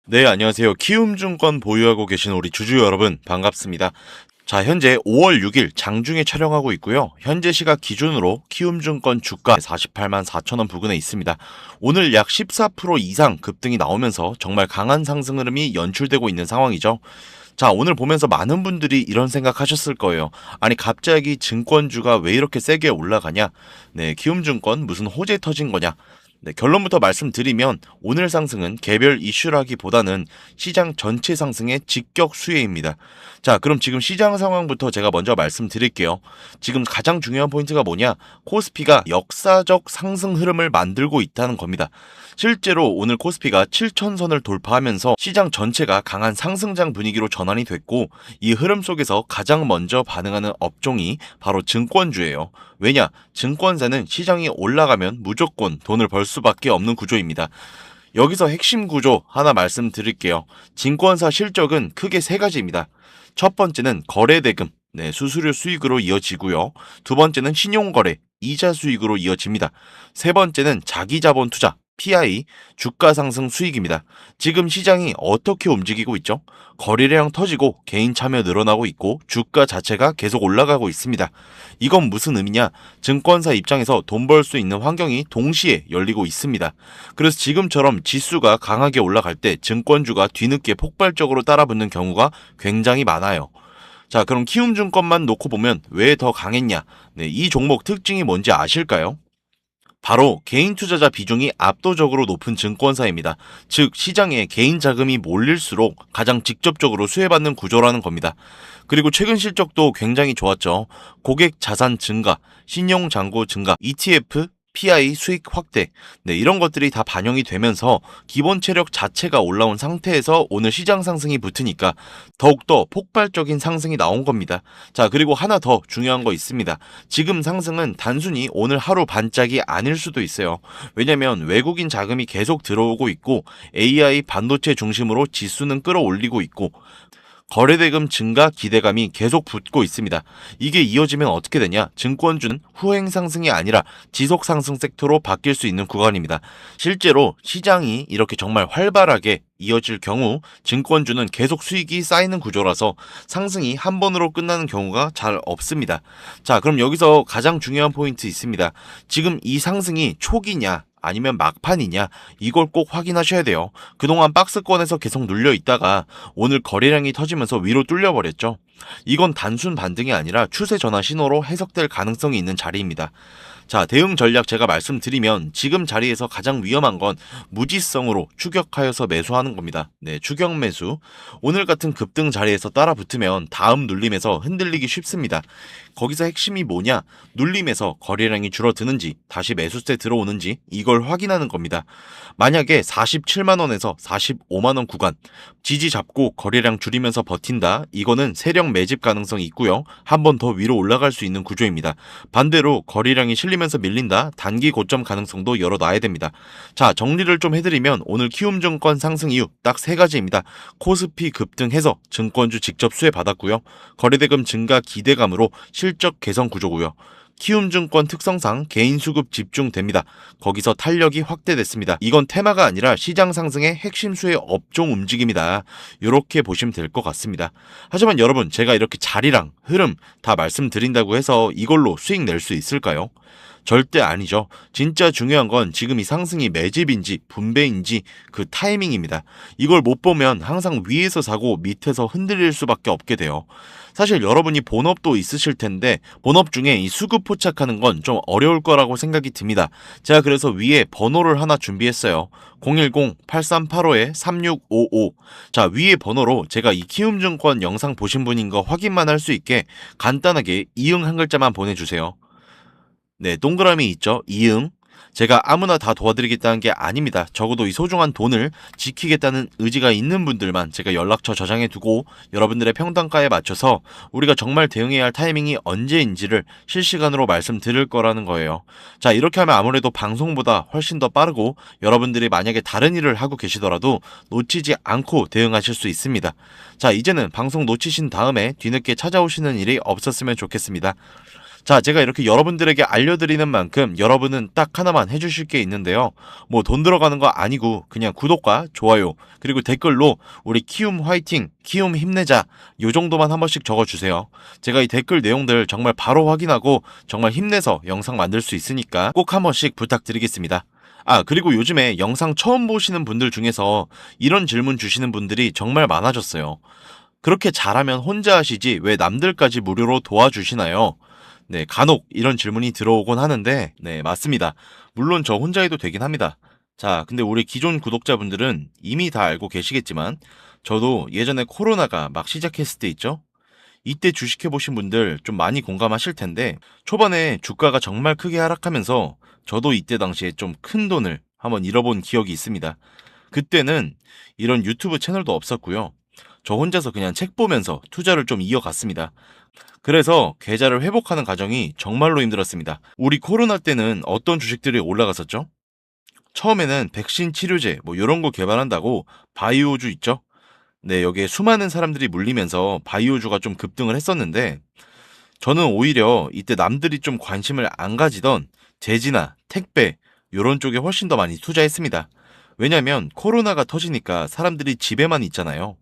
네, 안녕하세요. 키움증권 보유하고 계신 우리 주주 여러분, 반갑습니다. 자, 현재 5월 6일 장중에 촬영하고 있고요. 현재 시각 기준으로 키움증권 주가 48만 4천 원 부근에 있습니다. 오늘 약 14% 이상 급등이 나오면서 정말 강한 상승 흐름이 연출되고 있는 상황이죠. 자, 오늘 보면서 많은 분들이 이런 생각하셨을 거예요. 아니, 갑자기 증권주가 왜 이렇게 세게 올라가냐? 네, 키움증권 무슨 호재 터진 거냐? 네, 결론부터 말씀드리면 오늘 상승은 개별 이슈라기보다는 시장 전체 상승의 직격 수혜입니다. 자, 그럼 지금 시장 상황부터 제가 먼저 말씀드릴게요. 지금 가장 중요한 포인트가 뭐냐? 코스피가 역사적 상승 흐름을 만들고 있다는 겁니다. 실제로 오늘 코스피가 7천선을 돌파하면서 시장 전체가 강한 상승장 분위기로 전환이 됐고, 이 흐름 속에서 가장 먼저 반응하는 업종이 바로 증권주예요. 왜냐? 증권사는 시장이 올라가면 무조건 돈을 벌 수밖에 없는 구조입니다. 여기서 핵심 구조 하나 말씀드릴게요. 증권사 실적은 크게 세 가지입니다. 첫 번째는 거래대금, 수수료 수익으로 이어지고요. 두 번째는 신용거래, 이자 수익으로 이어집니다. 세 번째는 자기자본 투자, PI, 주가 상승 수익입니다. 지금 시장이 어떻게 움직이고 있죠? 거래량 터지고 개인 참여 늘어나고 있고 주가 자체가 계속 올라가고 있습니다. 이건 무슨 의미냐? 증권사 입장에서 돈 벌 수 있는 환경이 동시에 열리고 있습니다. 그래서 지금처럼 지수가 강하게 올라갈 때 증권주가 뒤늦게 폭발적으로 따라붙는 경우가 굉장히 많아요. 자, 그럼 키움증권만 놓고 보면 왜 더 강했냐? 이 종목 특징이 뭔지 아실까요? 바로 개인 투자자 비중이 압도적으로 높은 증권사입니다. 즉 시장에 개인 자금이 몰릴수록 가장 직접적으로 수혜받는 구조라는 겁니다. 그리고 최근 실적도 굉장히 좋았죠. 고객 자산 증가, 신용 잔고 증가, ETF, PI 수익 확대, 이런 것들이 다 반영이 되면서 기본 체력 자체가 올라온 상태에서 오늘 시장 상승이 붙으니까 더욱더 폭발적인 상승이 나온 겁니다. 자, 그리고 하나 더 중요한 거 있습니다. 지금 상승은 단순히 오늘 하루 반짝이 아닐 수도 있어요. 왜냐면 외국인 자금이 계속 들어오고 있고 AI 반도체 중심으로 지수는 끌어올리고 있고 거래대금 증가 기대감이 계속 붙고 있습니다. 이게 이어지면 어떻게 되냐? 증권주는 후행 상승이 아니라 지속 상승 섹터로 바뀔 수 있는 구간입니다. 실제로 시장이 이렇게 정말 활발하게 이어질 경우 증권주는 계속 수익이 쌓이는 구조라서 상승이 한 번으로 끝나는 경우가 잘 없습니다. 자, 그럼 여기서 가장 중요한 포인트 있습니다. 지금 이 상승이 초기냐? 아니면 막판이냐, 이걸 꼭 확인하셔야 돼요. 그동안 박스권에서 계속 눌려 있다가 오늘 거래량이 터지면서 위로 뚫려버렸죠. 이건 단순 반등이 아니라 추세 전환 신호로 해석될 가능성이 있는 자리입니다. 자, 대응 전략 제가 말씀드리면 지금 자리에서 가장 위험한 건 무지성으로 추격하여서 매수하는 겁니다. 추격 매수. 오늘 같은 급등 자리에서 따라 붙으면 다음 눌림에서 흔들리기 쉽습니다. 거기서 핵심이 뭐냐? 눌림에서 거래량이 줄어드는지 다시 매수세 들어오는지 이걸 확인하는 겁니다. 만약에 47만원에서 45만원 구간 지지 잡고 거래량 줄이면서 버틴다. 이거는 세력 매집 가능성이 있고요. 한 번 더 위로 올라갈 수 있는 구조입니다. 반대로 거래량이 실리면서 밀린다. 단기 고점 가능성도 열어놔야 됩니다. 자, 정리를 좀 해드리면 오늘 키움증권 상승 이유 딱 세 가지입니다. 코스피 급등해서 증권주 직접 수혜 받았고요. 거래대금 증가 기대감으로 실적 개선 구조고요. 키움증권 특성상 개인 수급 집중됩니다. 거기서 탄력이 확대됐습니다. 이건 테마가 아니라 시장 상승의 핵심 수혜 업종 움직임이다. 이렇게 보시면 될 것 같습니다. 하지만 여러분, 제가 이렇게 자리랑 흐름 다 말씀드린다고 해서 이걸로 수익 낼 수 있을까요? 절대 아니죠. 진짜 중요한 건 지금 이 상승이 매집인지 분배인지 그 타이밍입니다. 이걸 못 보면 항상 위에서 사고 밑에서 흔들릴 수밖에 없게 돼요. 사실 여러분이 본업도 있으실 텐데 본업 중에 이 수급 포착하는 건 좀 어려울 거라고 생각이 듭니다. 제가 그래서 위에 번호를 하나 준비했어요. 010-8385-3655. 자, 위에 번호로 제가 이 키움증권 영상 보신 분인 거 확인만 할 수 있게 간단하게 이응 한 글자만 보내주세요. 동그라미 있죠? 이응. 제가 아무나 다 도와드리겠다는 게 아닙니다. 적어도 이 소중한 돈을 지키겠다는 의지가 있는 분들만 제가 연락처 저장해두고 여러분들의 평단가에 맞춰서 우리가 정말 대응해야 할 타이밍이 언제인지를 실시간으로 말씀드릴 거라는 거예요. 자, 이렇게 하면 아무래도 방송보다 훨씬 더 빠르고 여러분들이 만약에 다른 일을 하고 계시더라도 놓치지 않고 대응하실 수 있습니다. 자, 이제는 방송 놓치신 다음에 뒤늦게 찾아오시는 일이 없었으면 좋겠습니다. 자, 제가 이렇게 여러분들에게 알려드리는 만큼 여러분은 딱 하나만 해주실 게 있는데요. 뭐 돈 들어가는 거 아니고 그냥 구독과 좋아요 그리고 댓글로 우리 키움 화이팅, 키움 힘내자 요 정도만 한 번씩 적어주세요. 제가 이 댓글 내용들 정말 바로 확인하고 정말 힘내서 영상 만들 수 있으니까 꼭 한 번씩 부탁드리겠습니다. 아, 그리고 요즘에 영상 처음 보시는 분들 중에서 이런 질문 주시는 분들이 정말 많아졌어요. 그렇게 잘하면 혼자 하시지 왜 남들까지 무료로 도와주시나요? 네, 간혹 이런 질문이 들어오곤 하는데, 네, 맞습니다. 물론 저 혼자 해도 되긴 합니다. 자, 근데 우리 기존 구독자분들은 이미 다 알고 계시겠지만, 저도 예전에 코로나가 막 시작했을 때 있죠? 이때 주식해보신 분들 좀 많이 공감하실 텐데, 초반에 주가가 정말 크게 하락하면서, 저도 이때 당시에 좀 큰 돈을 한번 잃어본 기억이 있습니다. 그때는 이런 유튜브 채널도 없었고요. 저 혼자서 그냥 책 보면서 투자를 좀 이어갔습니다. 그래서 계좌를 회복하는 과정이 정말로 힘들었습니다. 우리 코로나 때는 어떤 주식들이 올라갔었죠? 처음에는 백신 치료제 뭐 이런 거 개발한다고 바이오주 있죠? 네, 여기에 수많은 사람들이 물리면서 바이오주가 좀 급등을 했었는데 저는 오히려 이때 남들이 좀 관심을 안 가지던 제지나 택배 이런 쪽에 훨씬 더 많이 투자했습니다. 왜냐면 코로나가 터지니까 사람들이 집에만 있잖아요.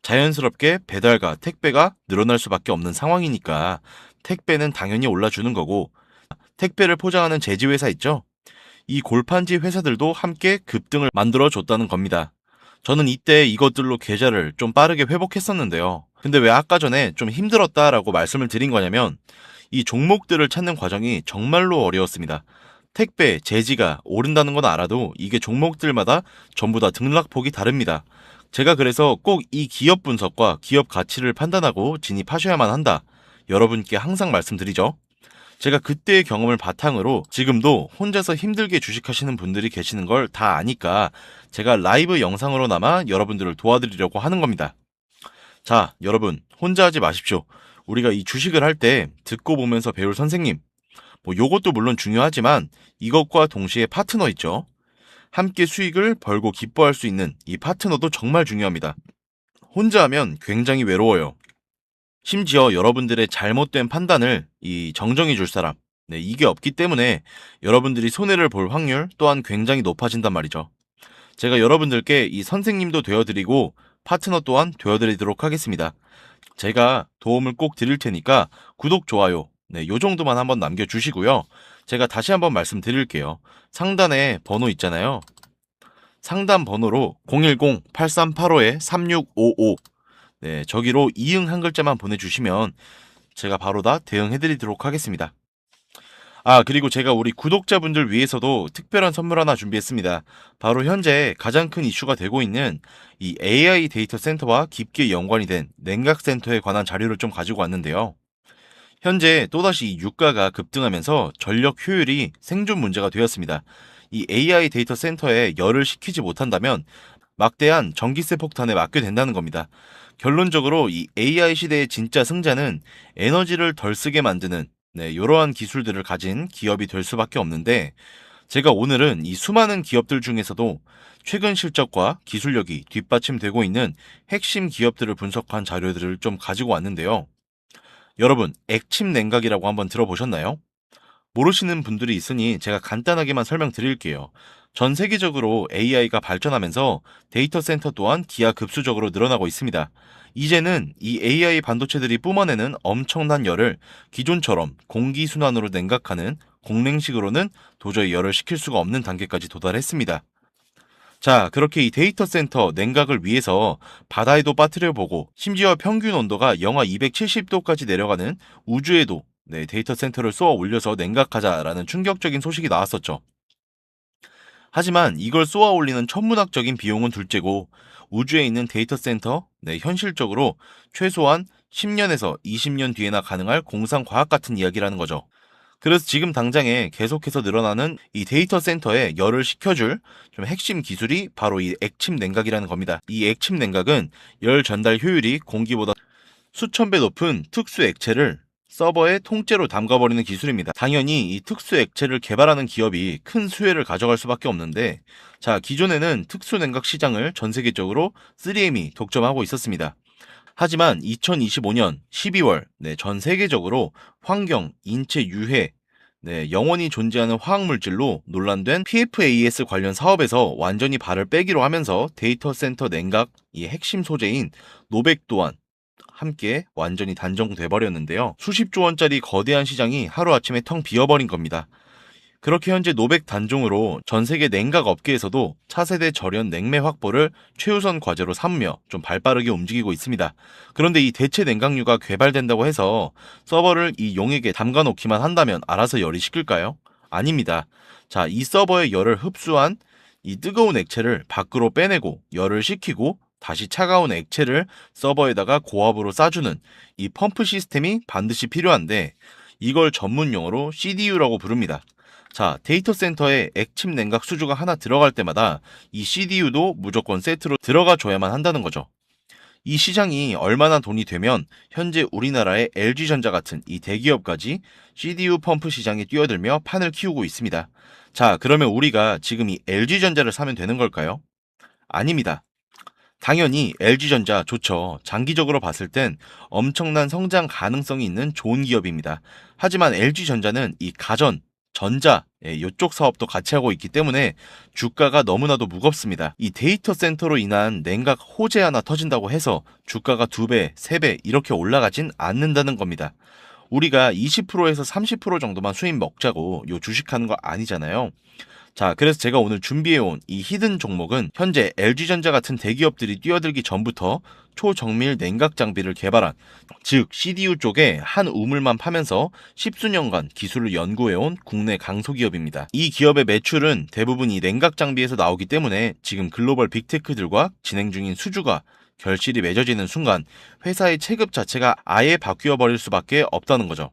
자연스럽게 배달과 택배가 늘어날 수밖에 없는 상황이니까 택배는 당연히 올라주는 거고 택배를 포장하는 제지회사 있죠? 이 골판지 회사들도 함께 급등을 만들어 줬다는 겁니다. 저는 이때 이것들로 계좌를 좀 빠르게 회복했었는데요. 근데 왜 아까 전에 좀 힘들었다라고 말씀을 드린 거냐면 이 종목들을 찾는 과정이 정말로 어려웠습니다. 택배, 제지가 오른다는 건 알아도 이게 종목들마다 전부 다 등락폭이 다릅니다. 제가 그래서 꼭 이 기업 분석과 기업 가치를 판단하고 진입하셔야만 한다. 여러분께 항상 말씀드리죠. 제가 그때의 경험을 바탕으로 지금도 혼자서 힘들게 주식하시는 분들이 계시는 걸 다 아니까 제가 라이브 영상으로나마 여러분들을 도와드리려고 하는 겁니다. 자, 여러분 혼자 하지 마십시오. 우리가 이 주식을 할 때 듣고 보면서 배울 선생님, 뭐 요것도 물론 중요하지만 이것과 동시에 파트너 있죠. 함께 수익을 벌고 기뻐할 수 있는 이 파트너도 정말 중요합니다. 혼자 하면 굉장히 외로워요. 심지어 여러분들의 잘못된 판단을 이 정정해 줄 사람, 네, 이게 없기 때문에 여러분들이 손해를 볼 확률 또한 굉장히 높아진단 말이죠. 제가 여러분들께 이 선생님도 되어드리고 파트너 또한 되어드리도록 하겠습니다. 제가 도움을 꼭 드릴 테니까 구독, 좋아요, 네, 요 정도만 한번 남겨주시고요. 제가 다시 한번 말씀드릴게요. 상단에 번호 있잖아요. 상단 번호로 010-8385-3655 네, 저기로 이응 한 글자만 보내주시면 제가 바로 다 대응해드리도록 하겠습니다. 아, 그리고 제가 우리 구독자분들 위해서도 특별한 선물 하나 준비했습니다. 바로 현재 가장 큰 이슈가 되고 있는 이 AI 데이터 센터와 깊게 연관이 된 냉각 센터에 관한 자료를 좀 가지고 왔는데요. 현재 또다시 이 유가가 급등하면서 전력 효율이 생존 문제가 되었습니다. 이 AI 데이터 센터에 열을 식히지 못한다면 막대한 전기세 폭탄에 맞게 된다는 겁니다. 결론적으로 이 AI 시대의 진짜 승자는 에너지를 덜 쓰게 만드는 이러한 기술들을 가진 기업이 될 수밖에 없는데 제가 오늘은 이 수많은 기업들 중에서도 최근 실적과 기술력이 뒷받침되고 있는 핵심 기업들을 분석한 자료들을 좀 가지고 왔는데요. 여러분, 액침 냉각이라고 한번 들어보셨나요? 모르시는 분들이 있으니 제가 간단하게만 설명드릴게요. 전 세계적으로 AI가 발전하면서 데이터 센터 또한 기하급수적으로 늘어나고 있습니다. 이제는 이 AI 반도체들이 뿜어내는 엄청난 열을 기존처럼 공기순환으로 냉각하는 공냉식으로는 도저히 열을 식힐 수가 없는 단계까지 도달했습니다. 자, 그렇게 이 데이터 센터 냉각을 위해서 바다에도 빠뜨려보고 심지어 평균 온도가 영하 270도까지 내려가는 우주에도 데이터 센터를 쏘아 올려서 냉각하자라는 충격적인 소식이 나왔었죠. 하지만 이걸 쏘아 올리는 천문학적인 비용은 둘째고 우주에 있는 데이터 센터, 현실적으로 최소한 10년에서 20년 뒤에나 가능할 공상과학 같은 이야기라는 거죠. 그래서 지금 당장에 계속해서 늘어나는 이 데이터 센터에 열을 식혀줄 좀 핵심 기술이 바로 이 액침 냉각이라는 겁니다. 이 액침 냉각은 열 전달 효율이 공기보다 수천 배 높은 특수 액체를 서버에 통째로 담가버리는 기술입니다. 당연히 이 특수 액체를 개발하는 기업이 큰 수혜를 가져갈 수밖에 없는데 자, 기존에는 특수 냉각 시장을 전 세계적으로 3M이 독점하고 있었습니다. 하지만 2025년 12월 전 세계적으로 환경, 인체 유해, 영원히 존재하는 화학물질로 논란된 PFAS 관련 사업에서 완전히 발을 빼기로 하면서 데이터 센터 냉각 이 핵심 소재인 노백 또한 함께 완전히 단종돼 버렸는데요. 수십조 원짜리 거대한 시장이 하루아침에 텅 비어버린 겁니다. 그렇게 현재 노백 단종으로 전 세계 냉각 업계에서도 차세대 절연 냉매 확보를 최우선 과제로 삼으며 좀 발빠르게 움직이고 있습니다. 그런데 이 대체 냉각유가 개발된다고 해서 서버를 이 용액에 담가 놓기만 한다면 알아서 열이 식을까요? 아닙니다. 자, 이 서버의 열을 흡수한 이 뜨거운 액체를 밖으로 빼내고 열을 식히고 다시 차가운 액체를 서버에다가 고압으로 쏴주는 이 펌프 시스템이 반드시 필요한데 이걸 전문 용어로 CDU라고 부릅니다. 자, 데이터 센터에 액침 냉각 수주가 하나 들어갈 때마다 이 CDU도 무조건 세트로 들어가 줘야만 한다는 거죠. 이 시장이 얼마나 돈이 되면 현재 우리나라의 LG전자 같은 이 대기업까지 CDU 펌프 시장에 뛰어들며 판을 키우고 있습니다. 자, 그러면 우리가 지금 이 LG전자를 사면 되는 걸까요? 아닙니다. 당연히 LG전자 좋죠. 장기적으로 봤을 땐 엄청난 성장 가능성이 있는 좋은 기업입니다. 하지만 LG전자는 이 가전, 전자, 이쪽 사업도 같이 하고 있기 때문에 주가가 너무나도 무겁습니다. 이 데이터 센터로 인한 냉각 호재 하나 터진다고 해서 주가가 2배, 3배 이렇게 올라가진 않는다는 겁니다. 우리가 20%에서 30% 정도만 수익 먹자고 요 주식하는 거 아니잖아요. 자, 그래서 제가 오늘 준비해온 이 히든 종목은 현재 LG전자 같은 대기업들이 뛰어들기 전부터 초정밀 냉각 장비를 개발한, 즉 CDU 쪽에 한 우물만 파면서 십수년간 기술을 연구해온 국내 강소기업입니다. 이 기업의 매출은 대부분 이 냉각 장비에서 나오기 때문에 지금 글로벌 빅테크들과 진행 중인 수주가 결실이 맺어지는 순간 회사의 체급 자체가 아예 바뀌어 버릴 수밖에 없다는 거죠.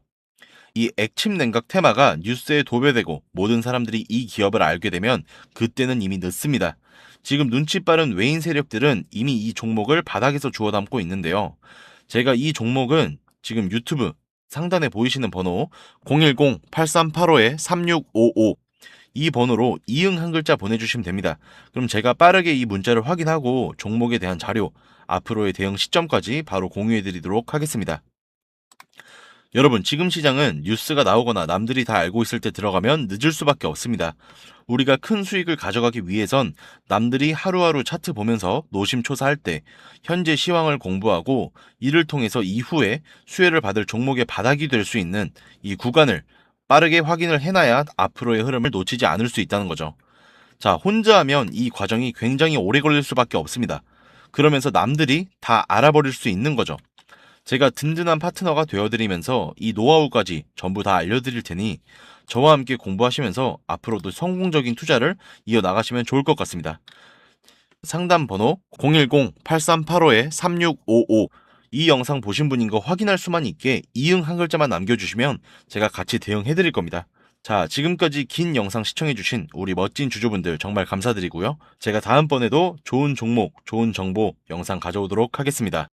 이 액침 냉각 테마가 뉴스에 도배되고 모든 사람들이 이 기업을 알게 되면 그때는 이미 늦습니다. 지금 눈치 빠른 외인 세력들은 이미 이 종목을 바닥에서 주워 담고 있는데요. 제가 이 종목은 지금 유튜브 상단에 보이시는 번호 010-8385-3655 이 번호로 이응 한 글자 보내주시면 됩니다. 그럼 제가 빠르게 이 문자를 확인하고 종목에 대한 자료, 앞으로의 대응 시점까지 바로 공유해드리도록 하겠습니다. 여러분, 지금 시장은 뉴스가 나오거나 남들이 다 알고 있을 때 들어가면 늦을 수밖에 없습니다. 우리가 큰 수익을 가져가기 위해선 남들이 하루하루 차트 보면서 노심초사할 때 현재 시황을 공부하고 이를 통해서 이후에 수혜를 받을 종목의 바닥이 될 수 있는 이 구간을 빠르게 확인을 해놔야 앞으로의 흐름을 놓치지 않을 수 있다는 거죠. 자, 혼자 하면 이 과정이 굉장히 오래 걸릴 수밖에 없습니다. 그러면서 남들이 다 알아버릴 수 있는 거죠. 제가 든든한 파트너가 되어드리면서 이 노하우까지 전부 다 알려드릴 테니 저와 함께 공부하시면서 앞으로도 성공적인 투자를 이어나가시면 좋을 것 같습니다. 상담 번호 010-8385-3655 이 영상 보신 분인 거 확인할 수만 있게 이응 한 글자만 남겨주시면 제가 같이 대응해드릴 겁니다. 자, 지금까지 긴 영상 시청해주신 우리 멋진 주주분들 정말 감사드리고요. 제가 다음번에도 좋은 종목, 좋은 정보 영상 가져오도록 하겠습니다.